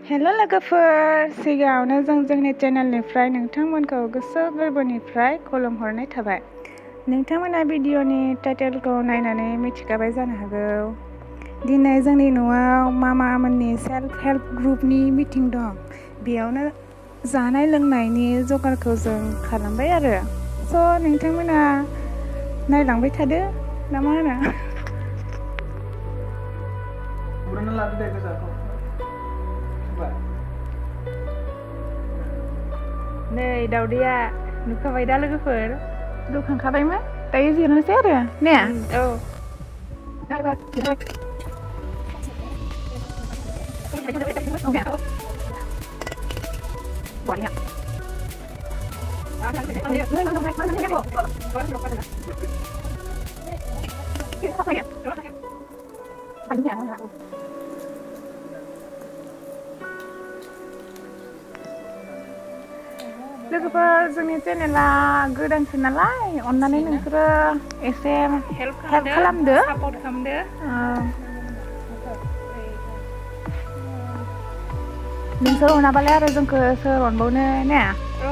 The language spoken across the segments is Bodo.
हेल' लोगोफोर, सिगाङावनो जोंनि चेनेलनिफ्राय नोंथांमोनखौ गोसो गोरबोनिफ्राय खुलुमहरनाय थाबाय। नोंथांमोना भिडिअनि टाइटेलखौ नायनानै मिथिखाबाय जानो हागौ। दिनै जोंनि न'आव मामामोननि सेल्फ हेल्प ग्रुपनि मिटिं दं। बेयावनो जानाय लोंनायनि जगारखौ जों खालामबाय आरो। स' नोंथांमोना नायलांबाय थादो ना मा होनो? नै दावदैया नुखाबाय दा लोगोफोर? दखानखाबायमोन, दायो जिरनोसै आरो ने? औ। लोगोफोर, जोंनि चेनेला गोदानसो नालाय अन्नानै नोंसोरो एसे हेल्प खालामदो, सापर्ट खालामदो। नोंसोर अनाबालाय आरो जोंखौ सोर अनबावनो ने? औ।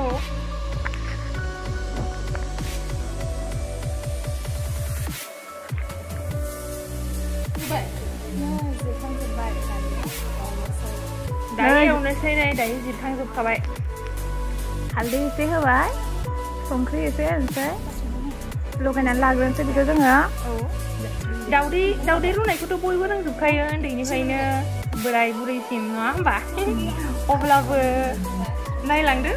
दायो एवनोसै नै, दायो जिरखांजोबखाबाय। हालदै एसे होबाय, संख्रि एसे होनोसै, लगायनानै लाग्रोनोसै बेखौ जोङो। औ। दावदै रुनायखौथ' बयबो रोंजोबखायो उन्दैनिफ्रायनो बोराय बुरैसिम, नङा होमबा? अब्लाबो नायलांदो।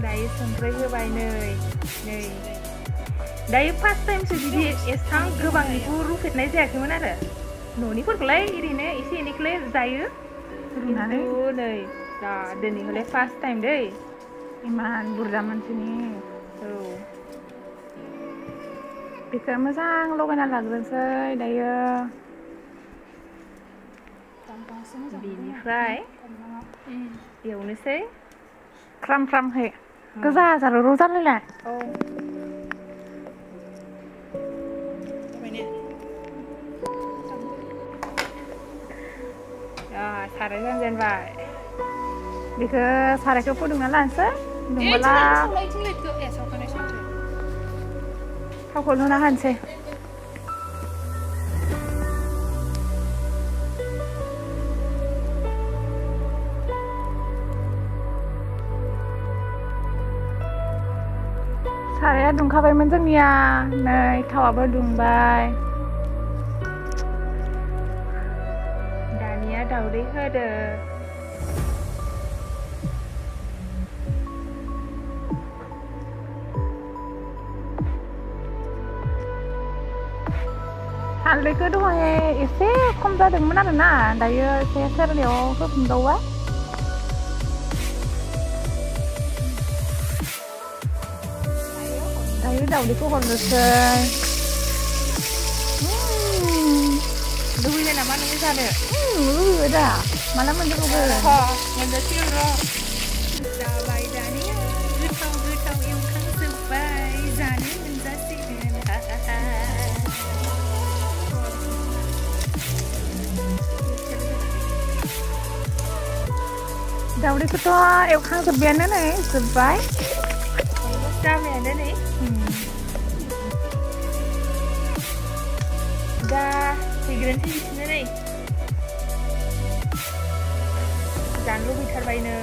दायो संख्रि होबाय नै। दायो फार्स्ट टाइमसो बिदि एसां गोबांनिखौ रुफेरनाय जायाखैमोन आरो। न'निफोरखौलाय ओरैनो एसे एनैखौलाय जायो रुनानै। नै दा दिनैखौलाय फार्स्ट टाइम दै। इमान बुरजा मानसिनि। औ। बेखौ मोजां लगायना लाग्रोनोसै दायो। बिनिफ्राय एवनोसै ख्राम ख्रामहै, गोजा जारौ जालायलाय। औ। साराय जानजेनबाय। बेखौ सारायखौ फुदुंना लानोसै, दुंबोला थावखौ लुना होनोसै। साराया दुंखाबायमोन जोंनिया, नै थावाबो दुंबाय। दानिया दावदै होदो। हालदैखौ दहाय एसे खम जादोंमोन आरोना, दायो एसे सेरनायाव होफिनबावबाय। दायो दावदैखौ हरनोसै। लुबैबाय नामा नोङो जानो? लुबैबाय दा, माला मोनजाबावगोन? मोनजासिगोन र'। जाबाय दानिया, गोथाव एवखांजोब्बाय, जानो मोनजासिगोन। दावदैखौथ' एवखांजोब्बायानो नै, जोब्बाय। जाबायानो नै। दा फैग्रोनोसै बिसोरनो नै। जानो लुबैथारबाय नै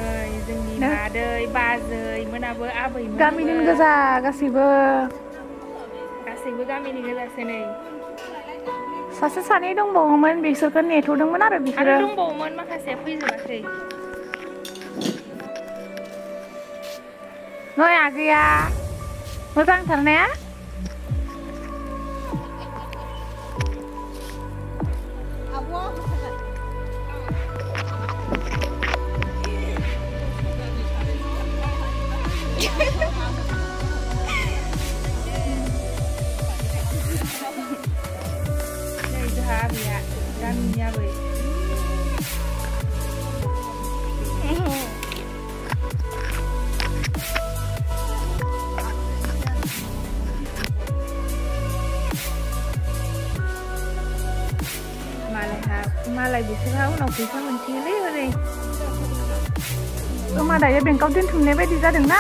जोंनि मादै बाजै मोनाबो, आबैमोनाबो। गामिनिनो गोजा गासैबो गामिनि गोजासो नै। सासे सानै दंबावोमोन, बिसोरखौ नेथ'दोंमोन आरो बिसोरो। आरो दंबावोमोन, माखासेया फैजोबाखै। नै आगैया मोजांथार ने? नै जोंहा आबैया, गामिनि आबै। मालाय बिसोरहा उनाव फैसा मोनसिगोनलै ओरै जमा दायो बेंकआव दोनथुमनाय बायदि जादोंना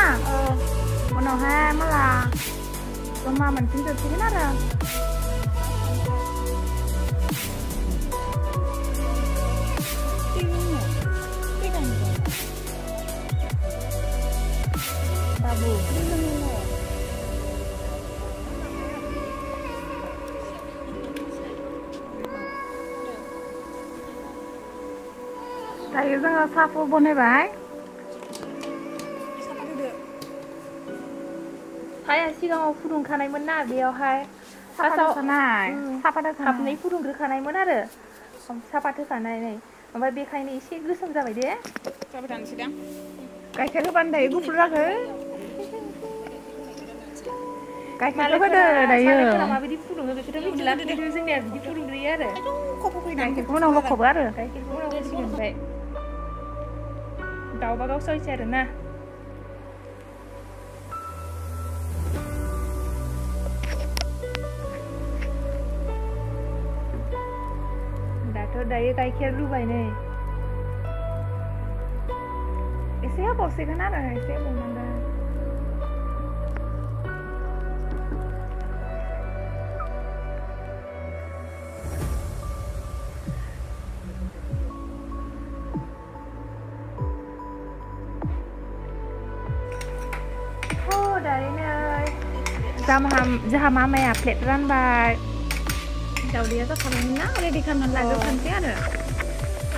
उनावहाय माला जमा मोनफिनजोबसिगोन आरो बाबु दायो जोङो साहाखौ बनायबाय साहाया सिगाङाव फुदुंखानायमोन ना बेयावहाय सापात खाबनै फुदुंग्रोखानायमोन आरो सापात होखानानै ओमफ्राय बेखायनो एसे गोसोम जाबाय दे जाबाय थानोसैदां गाइखेर होबानो दायो गुफुर जागोन गाइखेरखौ होदो दायो मालायफोरा माबायदि फुदुङो बेखौथ' मिथिला खिन्थु जोंनिया बिदि फुदुंग्रोयो आरो गाइखेरखौ उनाव लखबो आरो गाइखेरखौ उनाव होसिगोन ओमफ्राय गावबा गाव सयस आरो ना दायो गाइखेर रुबाय नै एसे होबावसिगोन आरो एसे होबावनांगोन दायो नै जोंहा मामाया प्लेट रानबाय दावदैया जाखाबायमोन ना रेडि खालामनानै लाग्रोखानोसै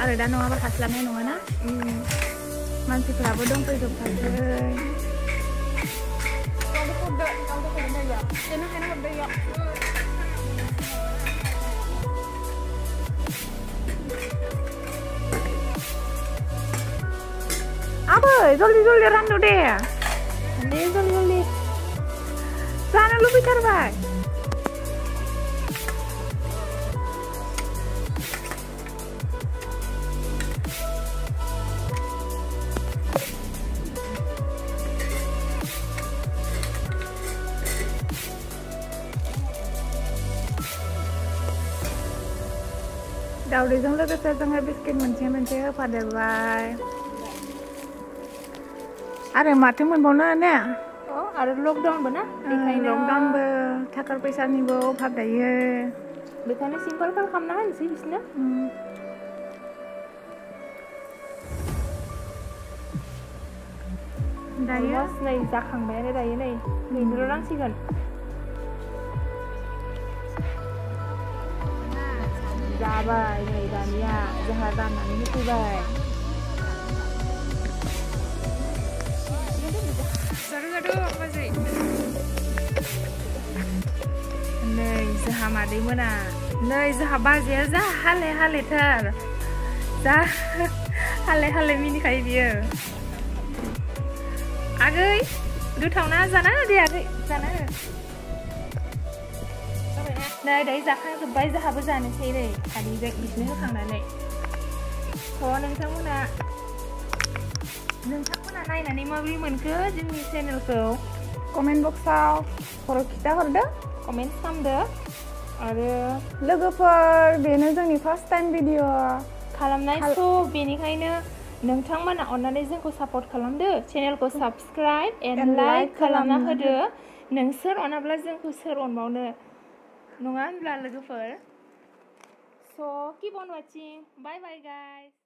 आरो दा नङाबा हास्लाबनाय नङाना मानसिफोराबो दंफैजोबखासै आबै जल्दि जल्दि रानदो दे जल्दि जानो लुबैथारबाय दावदैजों लोगोसे जोङो बिस्किट मोनसे होफादेरबाय आरो माथो मोनबावनो ने आरो लकडाउनबो ना बेखायनो लकडाउनबो थाखा फैसानिबो अभाब दायो बेखायनो सिम्पोल खालामना होनोसै बिसोरनो दायो नै जाखांबायानो दायो नै गैनोल' नांसिगोन जाबाय नै दानिया जोंहा राननानै होफैबाय नै जोंहा मादै मोना नै जोंहा बाजैया जा हालेथार जा हाले मिनिखायो बियो आगै गोथावना जाना दे आगै जाना नै दायो जाखांजोब्बाय जोंहाबो जानोसै नै खालिजों बिदिनो होखांनानै नोंथांमोना नायनानै माबोरै मोनखो जोंनि चेनेलखौ कमेन्ट बक्सआव खिन्थाहरदो कमेन्ट खालामदो आरो लोगोफोर बेनो जोंनि फार्स्ट टाइम भिडिअ खालामनाय बेनिखायनो नोंथांमोना अननानै जोंखौ सापर्ट खालामदो चेनेलखौ साबस्क्राइब एन्ड लाइक खालामना होदो नोंसोर अनाब्ला जोंखौ सोर अनबावनो नङा होनब्ला लोगोफोर keep on watching bye bye guys